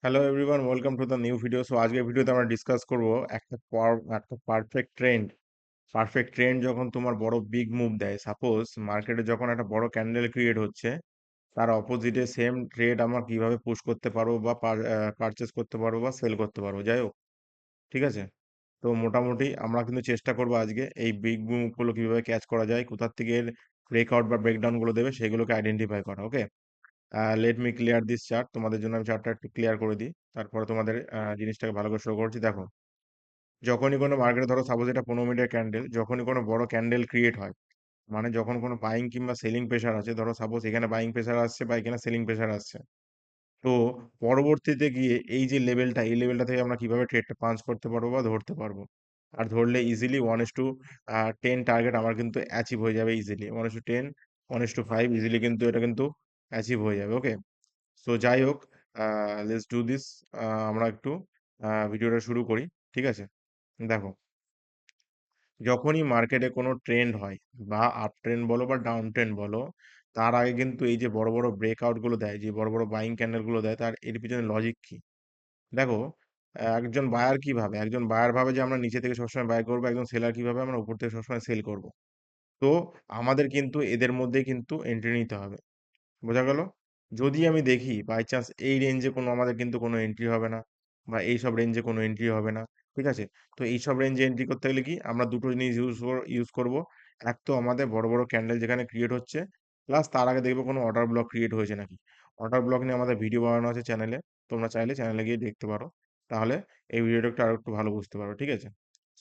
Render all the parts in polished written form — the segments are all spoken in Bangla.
Hello everyone, welcome to the new video. So আজকের ভিডিওতে আমরা ডিসকাস করব একটা পারফেক্ট ট্রেন্ড যখন তোমার বড় বিগ মুভ দেয়। সাপোজ মার্কেটে যখন একটা বড় ক্যান্ডেল ক্রিয়েট হচ্ছে, তার অপোজিটে সেম ট্রেড আমরা কিভাবে পুশ করতে পারবো বা পারচেস করতে পারবো বা সেল করতে পারবো, যাই হোক। ঠিক আছে। তো মোটামুটি আমরা কিন্তু চেষ্টা করবো আজকে এই বিগ মুভগুলো কিভাবে ক্যাচ করা যায়, কোথার থেকে ব্রেকআউট বা ব্রেকডাউন গুলো দেবে সেগুলোকে আইডেন্টিফাই করা। Okay, let me clear this chart. তোমাদের জন্য আমি চার্টটা একটু ক্লিয়ার করে দিই, তারপরে তোমাদের জিনিসটাকে ভালো করে শো করছি। দেখো, যখনই কোনো মার্কেটে, ধরো সাপোজ এটা 15 মিনিটের ক্যান্ডেল, যখনই কোনো বড় ক্যান্ডেল ক্রিয়েট হয়, মানে যখন কোনো বাইং কিংবা সেলিং প্রেশার আছে, ধরো সাপোজ এখানে বাইং প্রেশার আসছে বা এখানে সেলিং প্রেশার আসছে, তো পরবর্তীতে গিয়ে এই যে লেভেলটা, এই লেভেলটা থেকে আমরা কিভাবে ট্রেডটা পাঞ্চ করতে পারবো বা ধরতে পারবো। আর ধরলে ইজিলি 1:10 টার্গেট আমার কিন্তু অ্যাচিভ হয়ে যাবে ইজিলি। 1:10, 1:5 ইজিলি কিন্তু এটা কিন্তু অ্যাচিভ হয়ে যাবে। ওকে, সো যাই হোক, লেটস ডু দিস। আমরা একটু ভিডিওটা শুরু করি। ঠিক আছে। দেখো, যখনই মার্কেটে কোনো ট্রেন্ড হয়, বা আপ ট্রেন্ড বলো বা ডাউন ট্রেন্ড বলো, তার আগে কিন্তু এই যে বড় বড় ব্রেকআউট গুলো দেয়, যে বড় বড় বাইং ক্যান্ডেল গুলো দেয়, তার এর পিছনে লজিক কি? দেখো, একজন বায়ার কি ভাবে? একজন বায়ার ভাবে যে আমরা নিচে থেকে সবসময় বাই করবো, একজন সেলার কিভাবে আমরা উপর থেকে সবসময় সেল করব। তো আমাদের কিন্তু এদের মধ্যে কিন্তু এন্ট্রি নিতে হবে। বোঝা গেল? যদি আমি দেখি বাই চান্স এই রেঞ্জে কোনো আমাদের কিন্তু কোনো এন্ট্রি হবে না, বা এইসব রেঞ্জে কোনো এন্ট্রি হবে না। ঠিক আছে। তো এইসব রেঞ্জে এন্ট্রি করতে গেলে কি আমরা দুটো জিনিস ইউজ করব। এক তো আমাদের বড় বড় ক্যান্ডেল যেখানে ক্রিয়েট হচ্ছে, প্লাস তার আগে দেখবো কোনো অর্ডার ব্লক ক্রিয়েট হয়েছে নাকি। অর্ডার ব্লক নিয়ে আমাদের ভিডিও বানানো আছে চ্যানেলে, তোমরা চাইলে চ্যানেলে গিয়ে দেখতে পারো। তাহলে এই ভিডিওটা একটু আরো একটু ভালো বুঝতে পারো। ঠিক আছে।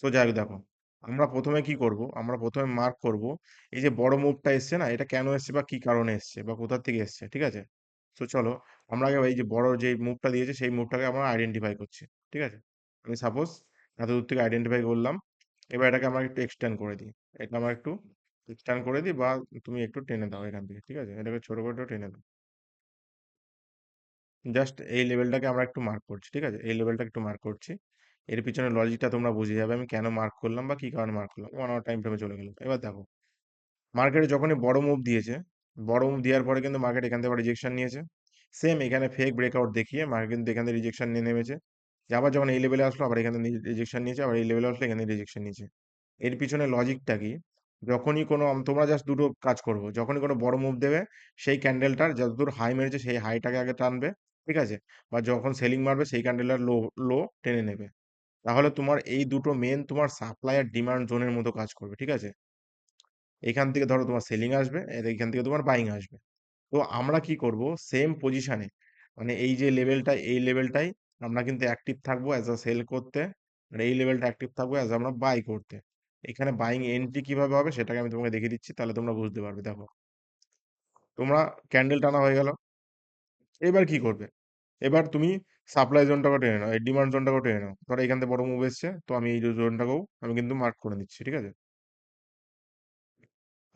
সো যাই হোক, দেখো, আমরা প্রথমে কি করব, আমরা প্রথমে মার্ক করব এই যে বড় মুভটা এসছে না, এটা কেন এসছে বা কি কারণে এসছে বা কোথা থেকে এসছে। ঠিক আছে। তো চলো, আমরা আগে এই যে বড় যে মুভটা দিয়েছে সেই মুভটাকে আমরা আইডেন্টিফাই করছি। ঠিক আছে। আমি সাপোজ এত দূর থেকে আইডেন্টিফাই করলাম। এবার এটাকে আমরা একটু এক্সটেন্ড করে দিই। এটা আমরা একটু এক্সটেন্ড করে দিই, বা তুমি একটু টেনে দাও এখান থেকে। ঠিক আছে, এটাকে ছোট করে একটু টেনে দাও। জাস্ট এই লেভেলটাকে আমরা একটু মার্ক করছি। ঠিক আছে, এই লেভেলটা একটু মার্ক করছি। এর পিছনে লজিকটা তোমরা বুঝে যাবে আমি কেন মার্ক করলাম বা কি কারণে মার্ক করলাম। 1 আওয়ার টাইম ফ্রেমে চলে গেল। এবার দেখো, মার্কেটে যখনই বড় মুভ দিয়েছে, বড় মুভ দেওয়ার পরে কিন্তু মার্কেট এখান থেকে রিজেকশন নিয়েছে। সেম এখানে ফেক ব্রেকআউট দেখিয়ে মার্কেট কিন্তু এখান থেকে রিজেকশন নিয়ে নেমেছে। যে আবার যখন এই লেভেলে আসলো, আবার এখানে রিজেকশন নিয়েছে, আবার এই লেভেলে আসলো, এখানে রিজেকশন নিয়েছে। এর পিছনে লজিকটা কি? যখনই কোনো তোমরা জাস্ট দুটো কাজ করবো, যখনই কোনো বড় মুভ দেবে, সেই ক্যান্ডেলটার যতদূর হাই মেরেছে সেই হাইটাকে আগে টানবে। ঠিক আছে। বা যখন সেলিং মারবে সেই ক্যান্ডেলটার লো লো টেনে নেবে। তাহলে তোমার এই দুটো মেন তোমার সাপ্লাই আর ডিমান্ড জোনের মতো কাজ করবে। ঠিক আছে। এখান থেকে ধরো তোমার সেলিং আসবে, আর এখান থেকে তোমার বাইং আসবে। তো আমরা কি করব, সেম পজিশনে, মানে এই যে লেভেলটা, এই লেভেলটাই আমরা কিন্তু অ্যাক্টিভ থাকবো অ্যাজ আ সেল করতে, আর এই লেভেলটা অ্যাক্টিভ থাকবো অ্যাজ আমরা বাই করতে। এখানে বাইং এন্ট্রি কিভাবে হবে সেটাকে আমি তোমাকে দেখিয়ে দিচ্ছি, তাহলে তোমরা বুঝতে পারবে। দেখো, তোমরা ক্যান্ডেল টানা হয়ে গেল। এবার কি করবে? এবার তুমি সাপ্লাই জোনটাকে টেনে নাও, এই ডিমান্ড জোনটাকেও টেনে নাও। ধরো এখান থেকে বড় মুভ এসছে, তো আমি এই জোনটাকেও আমি কিন্তু মার্ক করে নিচ্ছি। ঠিক আছে।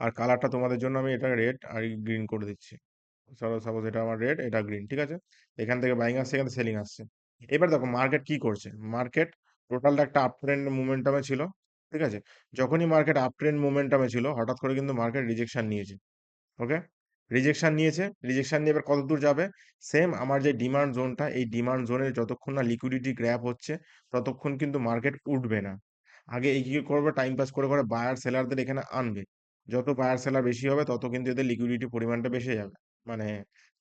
আর কালারটা তোমাদের জন্য আমি এটা রেড আর গ্রিন করে দিচ্ছি। সাপোজ এটা আমার রেড, এটা গ্রিন। ঠিক আছে। এখান থেকে বাইং আসছে, এখান থেকে সেলিং আসছে। এবার দেখো মার্কেট কি করছে। মার্কেট টোটালটা একটা আপ ট্রেন্ড মোমেন্টামে ছিল। ঠিক আছে। যখনই মার্কেট আপ ট্রেন্ড মোমেন্টামে ছিল, হঠাৎ করে কিন্তু মার্কেট রিজেকশন নিয়েছে। ওকে, রিজেকশন নিয়েছে। রিজেকশন নিয়ে এবার কত দূর যাবে? সেম আমার যে ডিমান্ড জোনটা, এই ডিমান্ড জোনের যতক্ষণ না লিকুইডিটি গ্র্যাব হচ্ছে, ততক্ষণ কিন্তু মার্কেট উঠবে না। আগে এই কি করবে, টাইম পাস করে করে বায়ার সেলারদের এখানে আনবে। যত বায়ার সেলার বেশি হবে, তত কিন্তু এদের লিকুইডিটি পরিমাণটা বেশি যাবে, মানে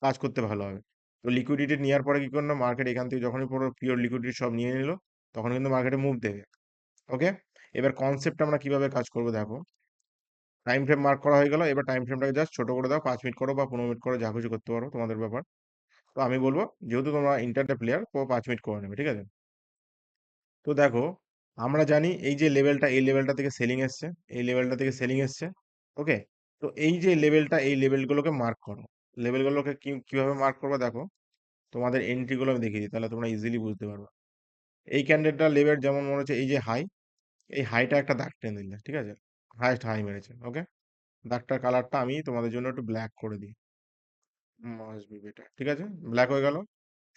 কাজ করতে ভালো হবে। তো লিকুইডিটি নেওয়ার পরে কি করলো মার্কেট, এখান থেকে যখনই পুরো পিওর লিকুইডিটি সব নিয়ে নিল, তখন কিন্তু মার্কেটে মুভ দেবে। ওকে, এবার কনসেপ্ট আমরা কিভাবে কাজ করবো, দেখো, টাইম ফ্রেম মার্ক করা হয়ে গেল। এবার টাইম ফ্রেমটাকে জাস্ট ছোট করে দাও, 5 মিনিট করো বা 15 মিনিট করো, যা কিছু করতে পারো, তোমাদের ব্যাপার। তো আমি বলবো, যেহেতু তোমরা ইন্টারনেট প্লেয়ার, তো 5 মিনিট করে নেবে। ঠিক আছে। তো দেখো, আমরা জানি এই যে লেভেলটা, এই লেভেলটা থেকে সেলিং এসছে, এই লেভেলটা থেকে সেলিং এসছে। ওকে, তো এই যে লেভেলটা, এই লেভেলগুলোকে মার্ক করো। লেভেলগুলোকে কিভাবে মার্ক করবে, দেখো, তোমাদের এন্ট্রিগুলো আমি দেখিয়ে দিই, তাহলে তোমরা ইজিলি বুঝতে পারবে। এই ক্যান্ডেলটা লেভেল যেমন মনে হচ্ছে, এই যে হাই, এই হাইটা একটা দাগ টেনে দিলে। ঠিক আছে। হাইস্ট হাই মেরেছে। ওকে, দাগটার কালারটা আমি তোমাদের জন্য একটু ব্ল্যাক করে দিই। Must be better. ঠিক আছে, ব্ল্যাক হয়ে গেল।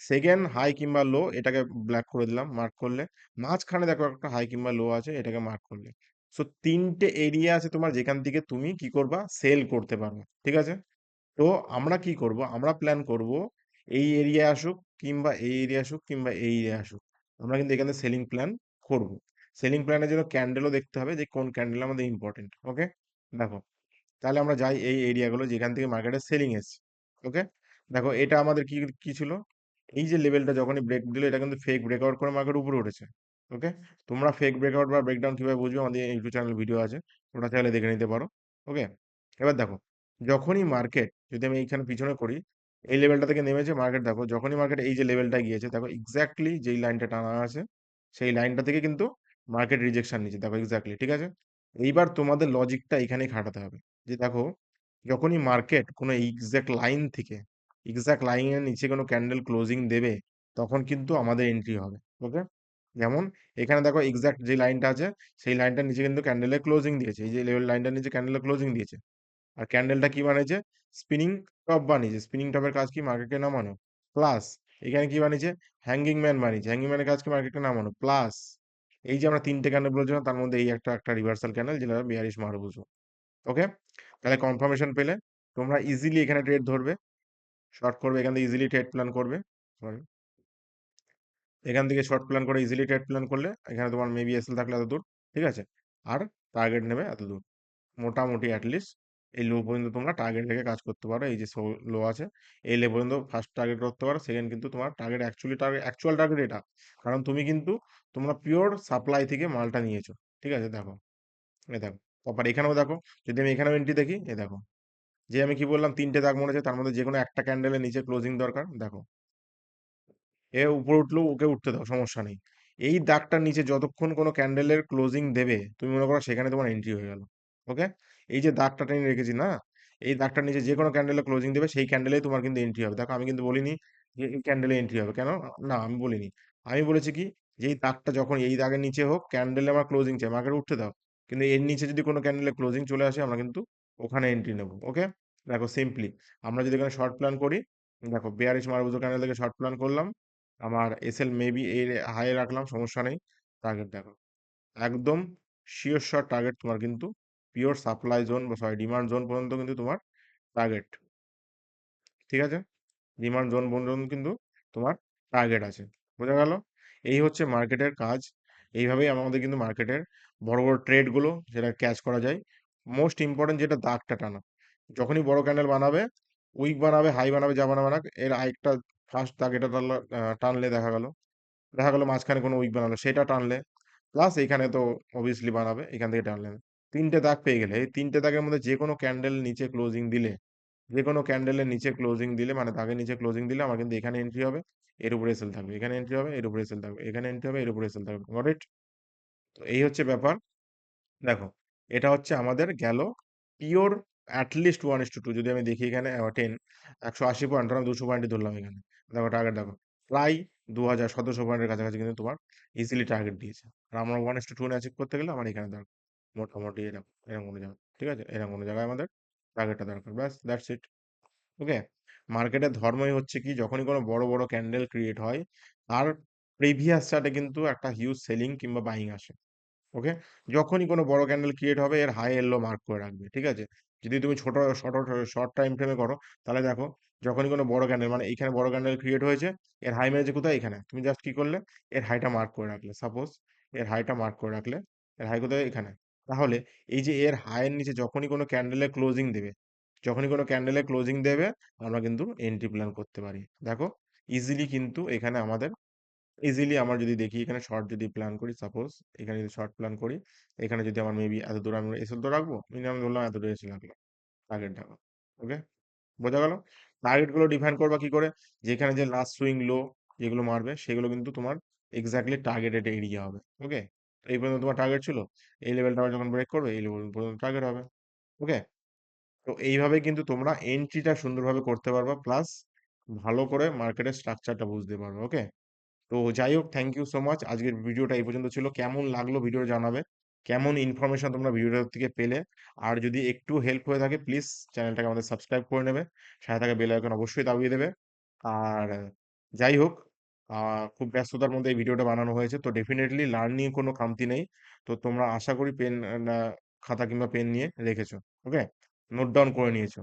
সেকেন্ড হাই কিংবা লো, এটাকে ব্ল্যাক করে দিলাম মার্ক করলে। মাঝখানে দেখো একটা হাই কিংবা লো আছে, এটাকে মার্ক করলে। সো তিনটে এরিয়া আছে তোমার, যেখান থেকে তুমি কি করবা, সেল করতে পারবে। ঠিক আছে। তো আমরা কি করব, আমরা প্ল্যান করব এই এরিয়া আসুক কিংবা এই এরিয়া আসুক কিংবা এই এরিয়া আসুক, আমরা কিন্তু এখানে সেলিং প্ল্যান করব। সেলিং প্ল্যানের জন্য ক্যান্ডেলও দেখতে হবে যে কোন ক্যান্ডেল আমাদের ইম্পর্টেন্ট। ওকে, দেখো, তাহলে আমরা যাই এই এরিয়াগুলো যেখান থেকে মার্কেটে সেলিং এসছে। ওকে, দেখো এটা আমাদের কি কি ছিল, এই যে লেভেলটা যখনই ব্রেক দিল এটা কিন্তু ফেক ব্রেকআউট করে মার্কেট উপরে উঠেছে। ওকে, তোমরা ফেক ব্রেকআউট বা ব্রেকডাউন কিভাবে বুঝবে, আমাদের ইউটিউব চ্যানেল ভিডিও আছে, ওটা চাইলে দেখে নিতে পারো। ওকে, এবার দেখো, যখনই মার্কেট, যদি আমি এইখানে পিছনে করি, এই লেভেলটা থেকে নেমেছে মার্কেট, দেখো যখনই মার্কেট এই যে লেভেলটা গিয়েছে, দেখো এক্স্যাক্টলি যেই লাইনটা টানা আছে সেই লাইনটা থেকে কিন্তু মার্কেট রিজেকশন নিচ্ছে, দেখো এক্স্যাক্টলি, ঠিক আছে। এইবার তোমাদের লজিকটা এখানেই খাটাতে হবে, যে দেখো যখনই মার্কেট কোনো এক্স্যাক্ট লাইন থেকে, এক্স্যাক্ট লাইনের নিচে কোনো ক্যান্ডেল ক্লোজিং দেবে, তখন কিন্তু আমাদের এন্ট্রি হবে। ওকে, যেমন এখানে দেখো এক্স্যাক্ট যে লাইনটা আছে সেই লাইনটার নিচে কিন্তু ক্যান্ডেলের ক্লোজিং দিয়েছে, এই যে লেভেল লাইনটার নিচে ক্যান্ডেলের ক্লোজিং দিয়েছে। আর ক্যান্ডেলটা কি বানিয়েছে, স্পিনিং টপ বানিয়েছে। স্পিনিং টপের কাজ কি, মার্কেটকে নামানো। প্লাস এখানে কি বানিয়েছে, হ্যাঙ্গিং ম্যান বানিয়েছে। হ্যাঙ্গিং ম্যানের কাজ কি, মার্কেটকে নামানো। প্লাস এই যে আমরা তিনটে ক্যান্ডেল বলেছিলাম তার মধ্যে এই একটা একটা রিভার্সাল ক্যান্ডেল, যেটা বিয়ারিশ মারো বুঝো। ওকে, তাহলে কনফার্মেশন পেলে তোমরা ইজিলি এখানে ট্রেড ধরবে, শর্ট করবে, এখান থেকে ইজিলি ট্রেড প্ল্যান করবে। সরি, এখান থেকে শর্ট প্ল্যান করে ইজিলি ট্রেড প্ল্যান করলে এখানে তোমার মেবি এসএল থাকলে এত দূর, ঠিক আছে, আর টার্গেট নেবে এত দূর। মোটামুটি অ্যাটলিস্ট এই লো পর্যন্ত তোমরা টার্গেট রেখে কাজ করতে পারো। এই যে লো আছে, এই লো পর্যন্ত ফার্স্ট টার্গেট করতে পারো, সেকেন্ড কিন্তু তোমার টার্গেট অ্যাকচুয়াল টার্গেট এটা। কারণ তুমি কিন্তু তোমরা পিওর সাপ্লাই থেকে মালটা নিয়েছো, ঠিক আছে। দেখো, এ দেখো, তারপর এখানেও দেখো, যদি আমি এখানেও এন্ট্রি দেখি, এ দেখো, যে আমি কি বললাম তিনটে দাগ মনে আছে, তার মধ্যে যে কোনো একটা ক্যান্ডেলের নিচে ক্লোজিং দরকার। দেখো, এ উপরে উঠলেও ওকে উঠতে দাও, সমস্যা নেই। এই দাগটার নিচে যতক্ষণ কোনো ক্যান্ডেলের ক্লোজিং দেবে, তুমি মনে করো সেখানে তোমার এন্ট্রি হয়ে গেল। ওকে, এই যে দাগটা টেনে রেখেছি না, এই দাগটার নিচে যে কোনো ক্যান্ডেলে ক্লোজিং দেবে সেই ক্যান্ডেলেই তোমার কিন্তু এন্ট্রি হবে। দেখো আমি কিন্তু বলিনি যে এই ক্যান্ডেলে এন্ট্রি হবে, কেন, না আমি বলিনি। আমি বলেছি কি, যে এই দাগটা যখন এই দাগের নিচে হোক, ক্যান্ডেলে আমার ক্লোজিং চাই, মার্কেট উঠতে দাও, কিন্তু এর নিচে যদি কোনো ক্যান্ডেলে ক্লোজিং চলে আসে আমরা কিন্তু ওখানে এন্ট্রি নেবো। ওকে, দেখো সিম্পলি আমরা যদি এখানে শর্ট প্ল্যান করি, দেখো বেয়ারিশ মারবুজো ক্যান্ডেল থেকে শর্ট প্ল্যান করলাম, আমার এসএল মেবি এই হাই রাখলাম, সমস্যা নেই। টার্গেট দেখো, একদম শিওর শট টার্গেট তোমার কিন্তু পিওর সাপ্লাই জোন বা সরি ডিমান্ড জোন পর্যন্ত কিন্তু তোমার টার্গেট, ঠিক আছে। ডিমান্ড জোন পর্যন্ত কিন্তু তোমার টার্গেট আছে, বোঝা গেল। এই হচ্ছে মার্কেটের কাজ। এইভাবেই আমাদের কিন্তু মার্কেটের বড় বড় ট্রেডগুলো যেটা ক্যাচ করা যায়। মোস্ট ইম্পর্টেন্ট যেটা দাগটা টানা, যখনই বড় ক্যান্ডেল বানাবে, উইক বানাবে, হাই বানাবে, যা বানাবে না, এর আরেকটা ফার্স্ট দাগ এটা টানলে দেখা গেল মাঝখানে কোনো উইক বানালো সেটা টানলে, প্লাস এখানে তো অবভিয়াসলি বানাবে, এখান থেকে টানলে তিনটে দাগ পেয়ে গেলে, এই তিনটে দাগের মধ্যে যে কোনো ক্যান্ডেল নিচে ক্লোজিং দিলে, যে কোনো ক্যান্ডেলের নিচে ক্লোজিং দিলে মানে দাগের নিচে ক্লোজিং দিলে আমার কিন্তু এখানে এন্ট্রি হবে, এর উপরে সেল থাকবে, এখানে এন্ট্রি হবে, এর উপরে সেল থাকবে, এখানে এন্ট্রি হবে, এর উপরে সেল থাকবে। Got it? তো এই হচ্ছে ব্যাপার। দেখো, এটা হচ্ছে আমাদের গেল পিওর অ্যাটলিস্ট 1:2, যদি আমি দেখি এখানে 10, 180 পয়েন্ট ধরলাম, 200 পয়েন্টই ধরলাম এখানে। দেখো টার্গেট দেখো, প্রায় 2000 1700 পয়েন্টের কাছাকাছি কিন্তু তোমার ইজিলি টার্গেট দিয়েছে। আর আমরা 1:2 অ্যাচিভ করতে গেলে আমার এখানে দরকার মোটামুটি এরকম এরকম কোনো জায়গা, ঠিক আছে, এরকম কোনো জায়গায় আমাদের টার্গেটটা দরকার, ব্যাস দ্যাটস ইট। ওকে, মার্কেটের ধর্মই হচ্ছে কি, যখনই কোনো বড় বড় ক্যান্ডেল ক্রিয়েট হয়, তার প্রিভিয়াস চার্টে কিন্তু একটা হিউজ সেলিং কিংবা বাইং আসে। ওকে, যখনই কোনো বড় ক্যান্ডেল ক্রিয়েট হবে এর হাই এর লো মার্ক করে রাখবে, ঠিক আছে। যদি তুমি ছোট শর্ট শর্ট টাইম ফ্রেমে করো, তাহলে দেখো যখনই কোনো বড় ক্যান্ডেল মানে এইখানে বড় ক্যান্ডেল ক্রিয়েট হয়েছে, এর হাই মেরেছে কোথায়, এখানে, তুমি জাস্ট কি করলে, এর হাইটা মার্ক করে রাখলে, সাপোজ এর হাইটা মার্ক করে রাখলে, এর হাই কোথায়, এখানে। তাহলে এই যে এর হাইয়ের নিচে যখনই কোনো ক্যান্ডেলের ক্লোজিং দেবে, যখনই কোনো ক্যান্ডেলের ক্লোজিং দেবে, আমরা কিন্তু এন্ট্রি প্ল্যান করতে পারি। দেখো ইজিলি কিন্তু এখানে আমাদের, ইজিলি আমার যদি দেখি এখানে শর্ট যদি প্ল্যান করি, সাপোজ এখানে যদি শর্ট প্ল্যান করি, এখানে যদি আমার মেবি এত দূর আমি এসএল তো রাখবো, মিনিমাম ধরলাম এত দূর এসে রাখলাম, টার্গেট দেখো। ওকে, বোঝা গেল। টার্গেট গুলো ডিফাইন করবা কি করে, যেখানে যে লাস্ট সুইং লো যেগুলো মারবে সেগুলো কিন্তু তোমার এক্স্যাক্টলি টার্গেটেড এরিয়া হবে। ওকে, এই পর্যন্ত তোমার টার্গেট ছিল, এই লেভেলটা আবার যখন ব্রেক করবে এই লেভেল পর্যন্ত টার্গেট হবে। ওকে, তো এইভাবে কিন্তু তোমরা এন্ট্রিটা সুন্দরভাবে করতে পারবা, প্লাস ভালো করে মার্কেটের স্ট্রাকচারটা বুঝতে পারবে। ওকে, তো যাই হোক, থ্যাংক ইউ সো মাচ, আজকের ভিডিওটা এই পর্যন্ত ছিল। কেমন লাগলো ভিডিও জানাবে, কেমন ইনফরমেশন তোমরা ভিডিওটা থেকে পেলে। আর যদি একটু হেল্প হয়ে থাকে প্লিজ চ্যানেলটাকে আমাদের সাবস্ক্রাইব করে নেবে, সাথে থাকা বেল আইকন অবশ্যই দাবিয়ে দেবে। আর যাই হোক, খুব ব্যস্ততার মধ্যে এই ভিডিওটা বানানো হয়েছে, তো ডেফিনেটলি লার্নিং কোনো খামতি নেই। তো তোমরা আশা করি পেন, খাতা কিংবা পেন নিয়ে রেখেছো। ওকে, নোট ডাউন করে নিয়েছো।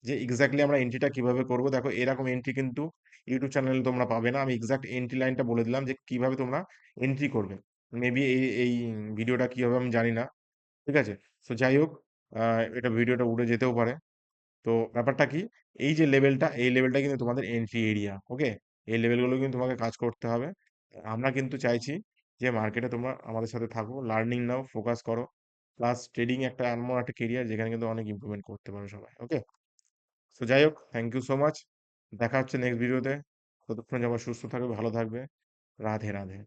যে এক্স্যাক্টলি আমরা এন্ট্রিটা কিভাবে করব। দেখো এরকম এন্ট্রি কিন্তু ইউটিউব চ্যানেলে তোমরা পাবে না। আমি এক্সাক্ট এন্ট্রি লাইনটা বলে দিলাম যে কিভাবে তোমরা এন্ট্রি করবে। মেবি এই ভিডিওটা কি হবে আমি জানি না। ঠিক আছে? সো যাই হোক, এটা ভিডিওটা উড়ে যেতেও পারে। তো ব্যাপারটা কি, এই যে লেভেলটা, এই লেভেলটা কিন্তু তোমাদের এন্ট্রি এরিয়া। ওকে, এই লেভেলগুলো কিন্তু তোমাকে কাজ করতে হবে। আমরা কিন্তু চাইছি যে মার্কেটে তোমরা আমাদের সাথে থাকো, লার্নিং নাও, ফোকাস করো, প্লাস ট্রেডিং একটা এমন একটা কেরিয়ার যেখানে কিন্তু অনেক ইমপ্রুভমেন্ট করতে পারো সবাই। ওকে, সো যাই হোক, থ্যাংক ইউ সো মাচ। দেখা হচ্ছে নেক্সট ভিডিওতে। ততক্ষণ যাবো সুস্থ থাকবে, ভালো থাকবে। রাধে রাধে।